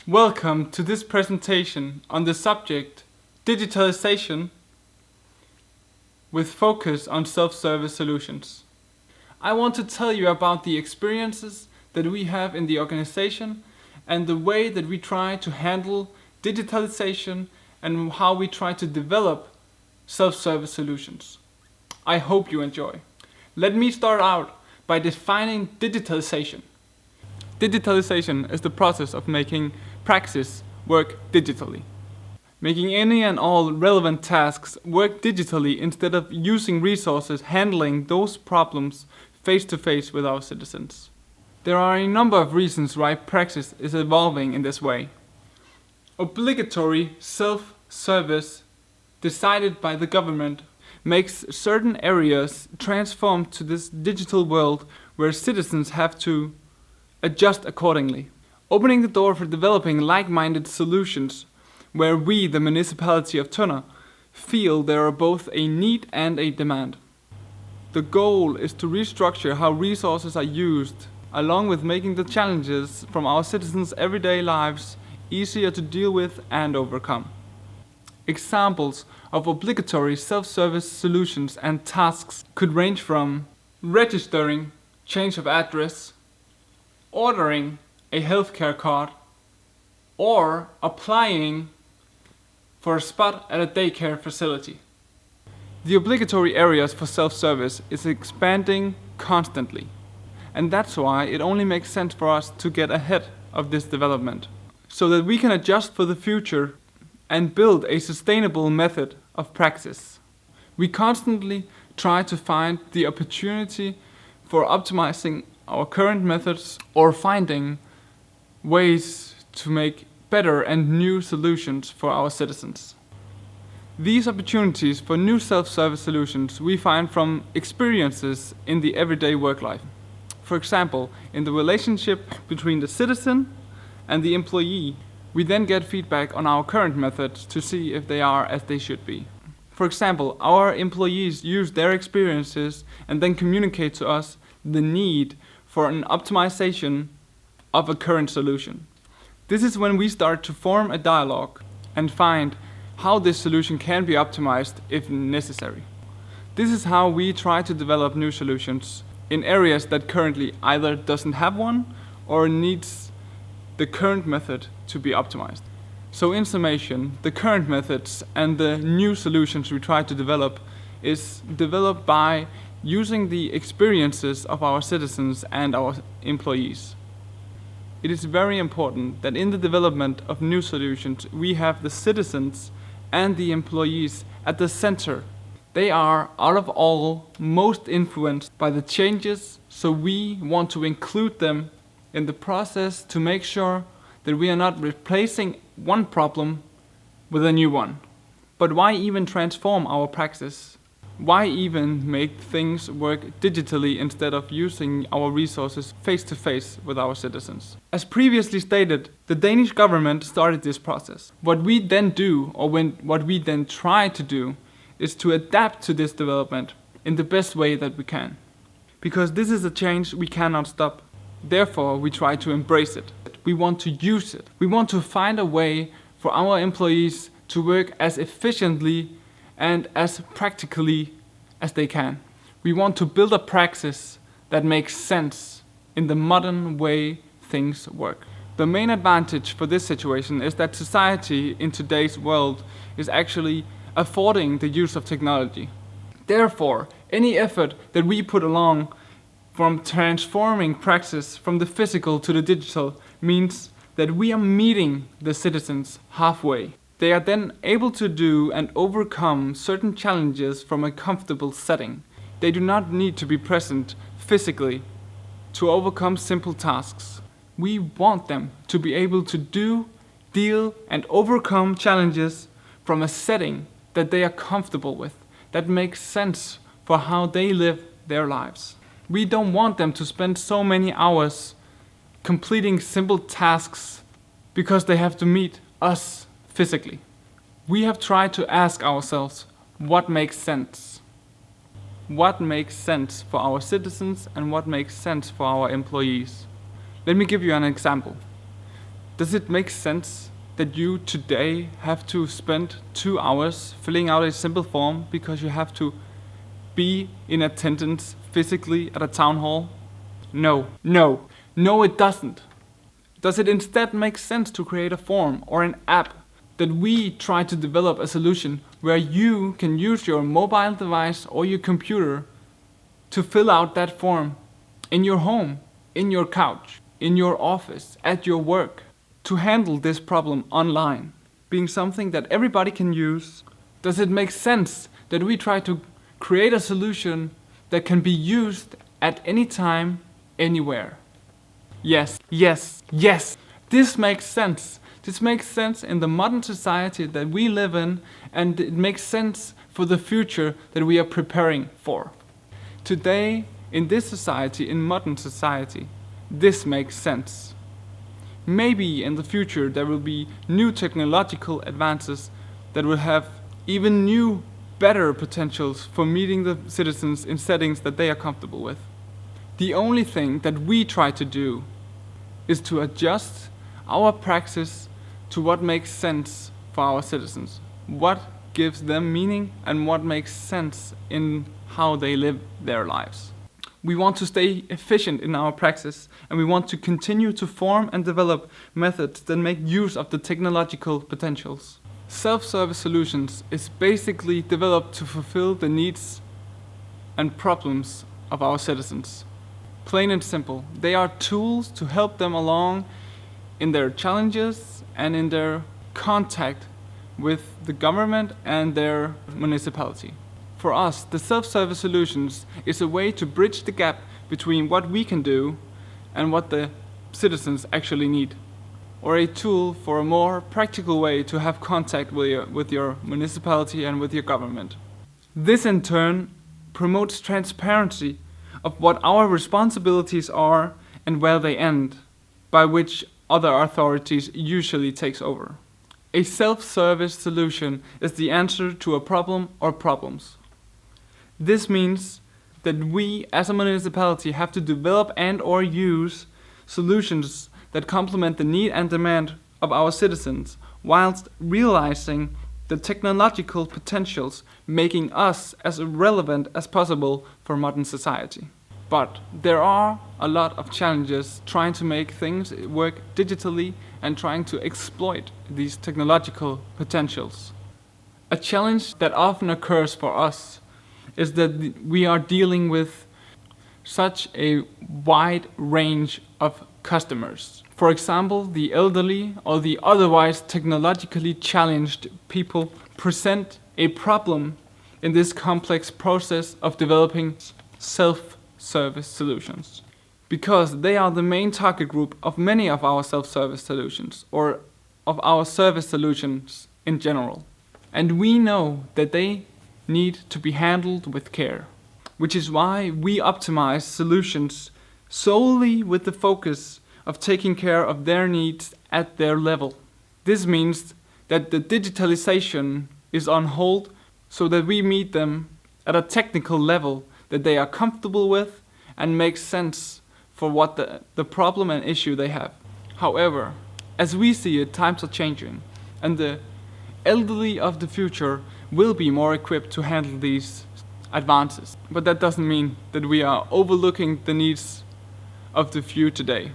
Welcome to this presentation on the subject Digitalization with focus on self-service solutions. I want to tell you about the experiences that we have in the organization and the way that we try to handle digitalization and how we try to develop self-service solutions. I hope you enjoy. Let me start out by defining digitalization. Digitalization is the process of making praxis work digitally. Making any and all relevant tasks work digitally instead of using resources handling those problems face to face with our citizens. There are a number of reasons why praxis is evolving in this way. Obligatory self-service decided by the government makes certain areas transform to this digital world where citizens have to adjust accordingly, opening the door for developing like-minded solutions where we, the Municipality of Tønder, feel there are both a need and a demand. The goal is to restructure how resources are used, along with making the challenges from our citizens' everyday lives easier to deal with and overcome. Examples of obligatory self-service solutions and tasks could range from registering change of address, ordering a healthcare card, or applying for a spot at a daycare facility. The obligatory areas for self-service is expanding constantly, and that's why it only makes sense for us to get ahead of this development, so that we can adjust for the future and build a sustainable method of praxis. We constantly try to find the opportunity for optimizing our current methods or finding ways to make better and new solutions for our citizens. These opportunities for new self-service solutions we find from experiences in the everyday work life. For example, in the relationship between the citizen and the employee, we then get feedback on our current methods to see if they are as they should be. For example, our employees use their experiences and then communicate to us the need for an optimization of a current solution. This is when we start to form a dialogue and find how this solution can be optimized if necessary. This is how we try to develop new solutions in areas that currently either doesn't have one or needs the current method to be optimized. So in summation, the current methods and the new solutions we try to develop is developed by using the experiences of our citizens and our employees. It is very important that in the development of new solutions we have the citizens and the employees at the center. They are, out of all, most influenced by the changes, so we want to include them in the process to make sure that we are not replacing one problem with a new one. But why even transform our praxis? Why even make things work digitally instead of using our resources face to face with our citizens? As previously stated, the Danish government started this process. What we then do, or what we then try to do, is to adapt to this development in the best way that we can. Because this is a change we cannot stop. Therefore, we try to embrace it. We want to use it. We want to find a way for our employees to work as efficiently and as practically as they can. We want to build a praxis that makes sense in the modern way things work. The main advantage for this situation is that society in today's world is actually affording the use of technology. Therefore, any effort that we put along from transforming praxis from the physical to the digital means that we are meeting the citizens halfway. They are then able to do and overcome certain challenges from a comfortable setting. They do not need to be present physically to overcome simple tasks. We want them to be able to do, deal, and overcome challenges from a setting that they are comfortable with, that makes sense for how they live their lives. We don't want them to spend so many hours completing simple tasks because they have to meet us physically. We have tried to ask ourselves what makes sense. What makes sense for our citizens and what makes sense for our employees. Let me give you an example. Does it make sense that you today have to spend 2 hours filling out a simple form because you have to be in attendance physically at a town hall? No, no, no it doesn't. Does it instead make sense to create a form or an app that we try to develop a solution where you can use your mobile device or your computer to fill out that form in your home, in your couch, in your office, at your work, to handle this problem online, being something that everybody can use? Does it make sense that we try to create a solution that can be used at any time, anywhere? Yes, yes, yes. This makes sense. This makes sense in the modern society that we live in, and it makes sense for the future that we are preparing for. Today, in this society, in modern society, this makes sense. Maybe in the future there will be new technological advances that will have even new, better potentials for meeting the citizens in settings that they are comfortable with. The only thing that we try to do is to adjust our praxis to what makes sense for our citizens, what gives them meaning and what makes sense in how they live their lives. We want to stay efficient in our praxis, and we want to continue to form and develop methods that make use of the technological potentials. Self-service solutions is basically developed to fulfill the needs and problems of our citizens. Plain and simple, they are tools to help them along in their challenges and in their contact with the government and their municipality. For us, the self-service solutions is a way to bridge the gap between what we can do and what the citizens actually need, or a tool for a more practical way to have contact with your municipality and with your government. This in turn promotes transparency of what our responsibilities are and where they end, by which other authorities usually takes over. A self-service solution is the answer to a problem or problems. This means that we as a municipality have to develop and or use solutions that complement the need and demand of our citizens, whilst realizing the technological potentials, making us as relevant as possible for modern society. But there are a lot of challenges trying to make things work digitally and trying to exploit these technological potentials. A challenge that often occurs for us is that we are dealing with such a wide range of customers. For example, the elderly or the otherwise technologically challenged people present a problem in this complex process of developing self-service solutions, because they are the main target group of many of our self-service solutions, or of our service solutions in general. And we know that they need to be handled with care, which is why we optimize solutions solely with the focus of taking care of their needs at their level. This means that the digitalization is on hold so that we meet them at a technical level that they are comfortable with and makes sense for what the problem and issue they have. However, as we see it, times are changing, and the elderly of the future will be more equipped to handle these advances. But that doesn't mean that we are overlooking the needs of the few today.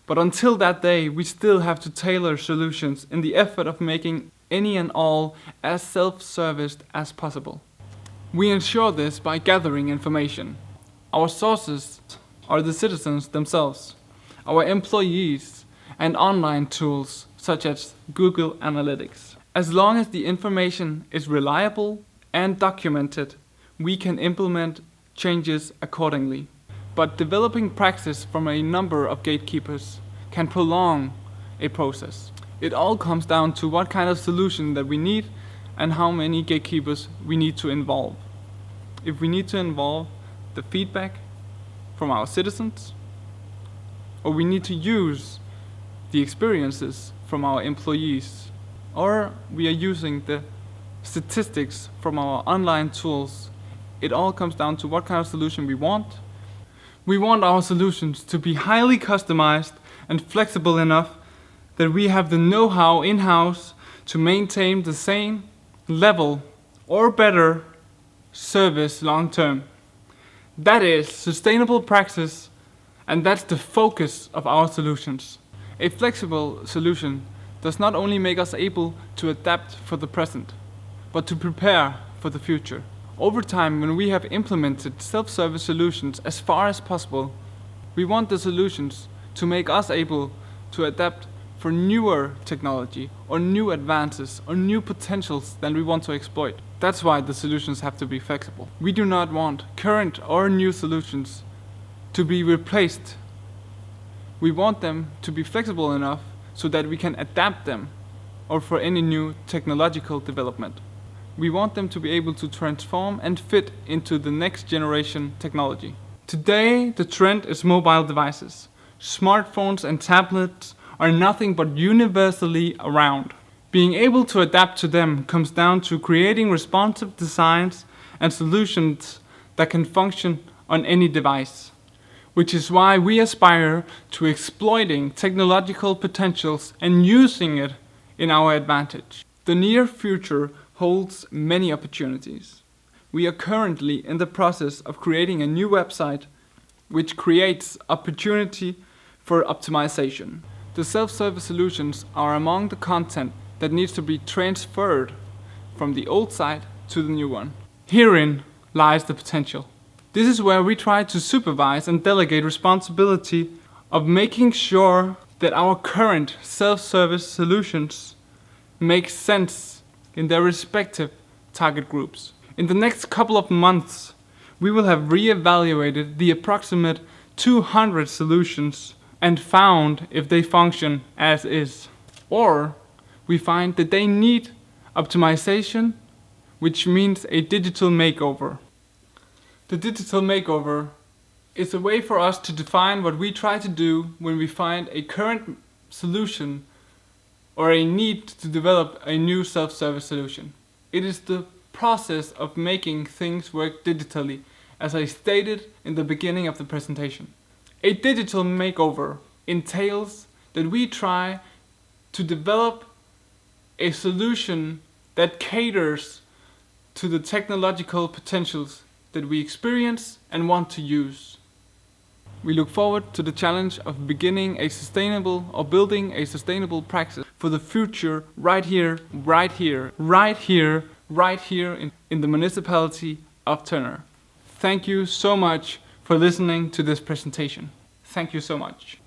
But until that day, we still have to tailor solutions in the effort of making any and all as self-serviced as possible. We ensure this by gathering information. Our sources are the citizens themselves, our employees, and online tools such as Google Analytics. As long as the information is reliable and documented, we can implement changes accordingly. But developing praxis from a number of gatekeepers can prolong a process. It all comes down to what kind of solution that we need and how many gatekeepers we need to involve. If we need to involve the feedback from our citizens, or we need to use the experiences from our employees, or we are using the statistics from our online tools, it all comes down to what kind of solution we want. We want our solutions to be highly customized and flexible enough that we have the know-how in-house to maintain the same level or better service long term. That is sustainable practice, and that's the focus of our solutions. A flexible solution does not only make us able to adapt for the present, but to prepare for the future. Over time, when we have implemented self-service solutions as far as possible, we want the solutions to make us able to adapt for newer technology or new advances or new potentials that we want to exploit. That's why the solutions have to be flexible. We do not want current or new solutions to be replaced. We want them to be flexible enough so that we can adapt them or for any new technological development. We want them to be able to transform and fit into the next generation technology. Today, the trend is mobile devices. Smartphones and tablets are nothing but universally around. Being able to adapt to them comes down to creating responsive designs and solutions that can function on any device, which is why we aspire to exploiting technological potentials and using it in our advantage. The near future holds many opportunities. We are currently in the process of creating a new website which creates opportunity for optimization. The self-service solutions are among the content that needs to be transferred from the old site to the new one. Herein lies the potential. This is where we try to supervise and delegate responsibility of making sure that our current self-service solutions make sense in their respective target groups. In the next couple of months, we will have re-evaluated the approximate 200 solutions and found if they function as is. Or we find that they need optimization, which means a digital makeover. The digital makeover is a way for us to define what we try to do when we find a current solution or a need to develop a new self-service solution. It is the process of making things work digitally, as I stated in the beginning of the presentation. A digital makeover entails that we try to develop a solution that caters to the technological potentials that we experience and want to use. We look forward to the challenge of beginning a sustainable or building a sustainable practice for the future right here in the Municipality of Tønder. Thank you so much for listening to this presentation. Thank you so much.